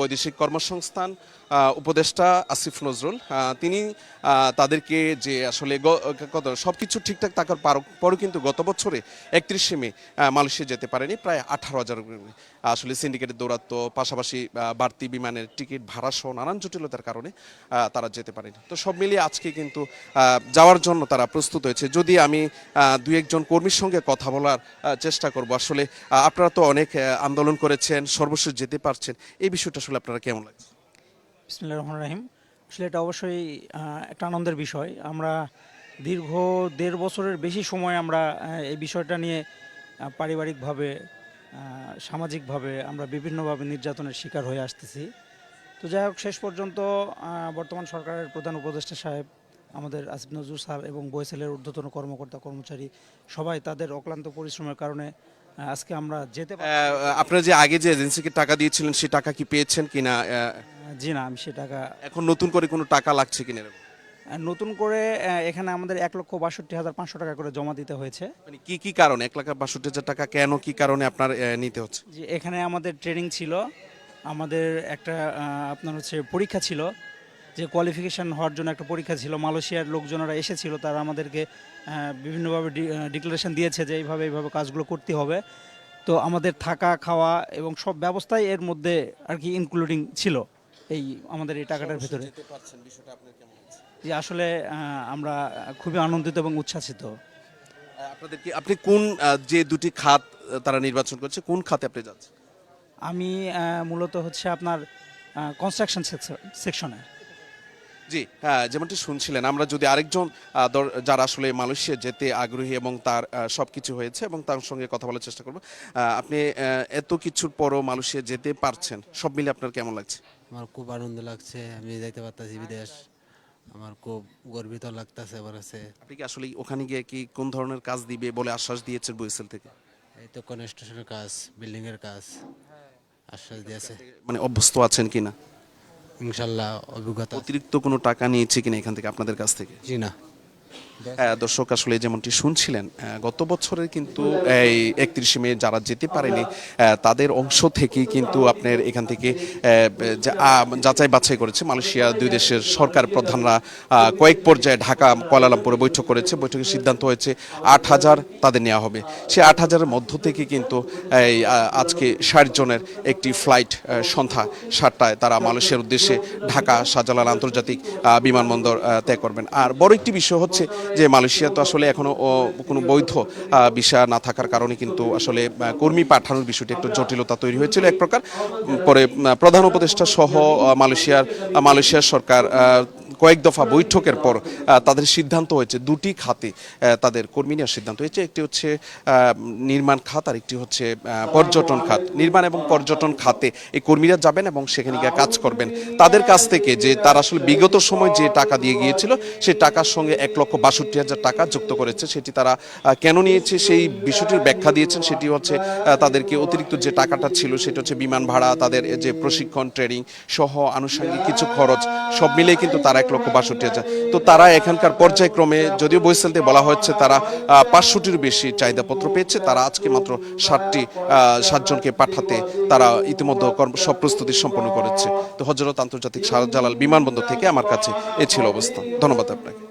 বৈদেশিক কর্মসংস্থান উপদেষ্টা আসিফ নজরুল তিনি তাদেরকে যে আসলে সবকিছু ঠিকঠাক থাকার পরও কিন্তু গত বছরে 31শে মে মালয়েশিয়া যেতে পারেনি প্রায় 18,000 আসলে সিন্ডিকেটের দৌরাত্ম্য পাশাপাশি বাড়তি বিমানের টিকিট ভাড়া সহ নানান জটিলতার কারণে তারা যেতে পারেনি। তো সব মিলিয়ে আজকে কিন্তু যাওয়ার জন্য তারা প্রস্তুত হয়েছে। যদি আমি দুই একজন কর্মীর সঙ্গে কথা বলার চেষ্টা করব, আসলে আপনারা তো অনেক আন্দোলন করেছেন, সর্বশেষ যেতে পারছেন, এই বিষয়টা আসলে আপনারা কেমন লাগছে? বিসমিল্লাহির রহমানির রহিম। আসলে এটা অবশ্যই একটা আনন্দের বিষয়। আমরা দীর্ঘ ১.৫ বছরের বেশি সময় আমরা এই বিষয়টা নিয়ে পারিবারিকভাবে, সামাজিকভাবে আমরা বিভিন্নভাবে নির্যাতনের শিকার হয়ে আসতেছি। তো যাই হোক, শেষ পর্যন্ত বর্তমান সরকারের প্রধান উপদেষ্টা সাহেব, আমাদের আসিফ নজরুল স্যার এবং বয়েসেলের ঊর্ধ্বতন কর্মকর্তা কর্মচারী সবাই তাদের অক্লান্ত পরিশ্রমের কারণে আজকে আমরা যেতে পারছি। আপনারা যে আগে যে এজেন্সিকে টাকা দিয়েছিলেন সে টাকা কি পেয়েছেন কিনা? জি না, আমি সে টাকা এখন নতুন করে কোনো টাকা লাগছে কিনা এরকম? নতুন করে এখানে আমাদের ১,৬২,৫০০ টাকা করে জমা দিতে হয়েছে। মানে কি কি কারণে 1,62,000 টাকা কেন, কি কারণে আপনার নিতে হচ্ছে? যে এখানে আমাদের ট্রেনিং ছিল, আমাদের একটা আপনার হচ্ছে পরীক্ষা ছিল, যে কোয়ালিফিকেশন হওয়ার জন্য একটা পরীক্ষা ছিল। মালয়েশিয়ার লোকজনেরা এসেছিল, তারা আমাদেরকে বিভিন্নভাবে ডিক্লারেশন দিয়েছে যে এইভাবে এইভাবে কাজগুলো করতে হবে। তো আমাদের থাকা খাওয়া এবং সব ব্যবস্থাই এর মধ্যে আর কি ইনক্লুডিং ছিল এই আমাদের এই টাকাটার ভেতরে। যে আসলে আমরা খুবই আনন্দিত এবং উচ্ছ্বাসিত। আপনাদের কি, আপনি কোন যে দুটি খাত তারা নির্বাচন করছে, কোন খাতে আপনি যাচ্ছেন? আমি মূলত হচ্ছে আপনার কনস্ট্রাকশন সেকশনে। জি, হ্যাঁ, যেমনটি শুনছিলেন, আমরা যদি আরেকজন যারা আসলে মালয়েশিয়া যেতে আগ্রহী এবং তার সবকিছু হয়েছে এবং তার সঙ্গে কথা বলার চেষ্টা করব। আপনি এত কিছুর পরও মালয়েশিয়া যেতে পারছেন, সব মিলে আপনার কেমন লাগছে? আমার খুব আনন্দ লাগছে, আমি যাইতে পারতাছি বিদেশ। আমার খুব গর্বিত লাগতেছে আমার কাছে। আপনি কি আসলে ওখানে গিয়ে কি কোন ধরনের কাজ দিবে বলে আশ্বাস দিয়েছেন বরিশাল থেকে? এই তো কনস্ট্রাকশনের কাজ, বিল্ডিং এর কাজ আশ্বাস দিয়েছে। মানে অভ্যস্ত আছেন কিনা? ইনশাল্লাহ অভিজ্ঞতা। অতিরিক্ত কোনো টাকা নিয়েছে কিনা এখান থেকে, আপনাদের কাছ থেকে? জি না। দর্শক, আসলে যেমনটি শুনছিলেন, গত বছরের কিন্তু এই 31শে মে যারা যেতে পারেনি তাদের অংশ থেকেই কিন্তু আপনার এখান থেকে যাচাই বাছাই করেছে মালয়েশিয়া দুই দেশের সরকার প্রধানরা। কয়েক পর্যায়ে ঢাকা কুয়ালালামপুরে বৈঠক করেছে, বৈঠকের সিদ্ধান্ত হয়েছে 8,000 তাদের নেওয়া হবে। সে 8,000-এর মধ্য থেকে কিন্তু এই আজকে 60 জনের একটি ফ্লাইট সন্ধ্যা 7টায় তারা মালয়েশিয়ার উদ্দেশ্যে ঢাকা শাহজালাল আন্তর্জাতিক বিমানবন্দর ত্যাগ করবেন। আর বড় একটি বিষয় হচ্ছে যে মালয়েশিয়া তো আসলে এখনো কোনো বৈধ ভিসা না থাকার কারণে কিন্তু আসলে কর্মী পাঠানোর বিষয়টি একটু জটিলতা তৈরি হয়েছিল এক প্রকার। পরে প্রধান উপদেষ্টা সহ মালয়েশিয়ার সরকার কয়েক দফা বৈঠকের পর তাদের সিদ্ধান্ত হয়েছে দুটি খাতে তাদের কর্মী নেওয়ার সিদ্ধান্ত হয়েছে। একটি হচ্ছে নির্মাণ খাত, আর একটি হচ্ছে পর্যটন খাত। নির্মাণ এবং পর্যটন খাতে এই কর্মীরা যাবেন এবং সেখানে গিয়ে কাজ করবেন। তাদের কাছ থেকে যে তারা আসলে বিগত সময় যে টাকা দিয়ে গিয়েছিল সেই টাকার সঙ্গে 1,62,000 টাকা যুক্ত করেছে। সেটি তারা কেন নিয়েছে সেই বিষয়টির ব্যাখ্যা দিয়েছেন। সেটি হচ্ছে তাদেরকে অতিরিক্ত যে টাকাটা ছিল সেটা হচ্ছে বিমান ভাড়া, তাদের যে প্রশিক্ষণ ট্রেনিং সহ আনুষঙ্গিক কিছু খরচ সব মিলিয়ে কিন্তু তারা 1,62,000। তো তারা এখানকার পর্যায়ক্রমে, যদিও বরিশালতে বলা হচ্ছে তারা 500টির বেশি চাহিদাপত্র পেয়েছে, তারা আজকে মাত্র 7 জনকে পাঠাতে তারা ইতিমধ্যে সব প্রস্তুতি সম্পন্ন করেছে। তো হযরত আন্তর্জাতিক শাহজালাল বিমানবন্দর থেকে আমার কাছে এ ছিল অবস্থা। ধন্যবাদ আপনাকে।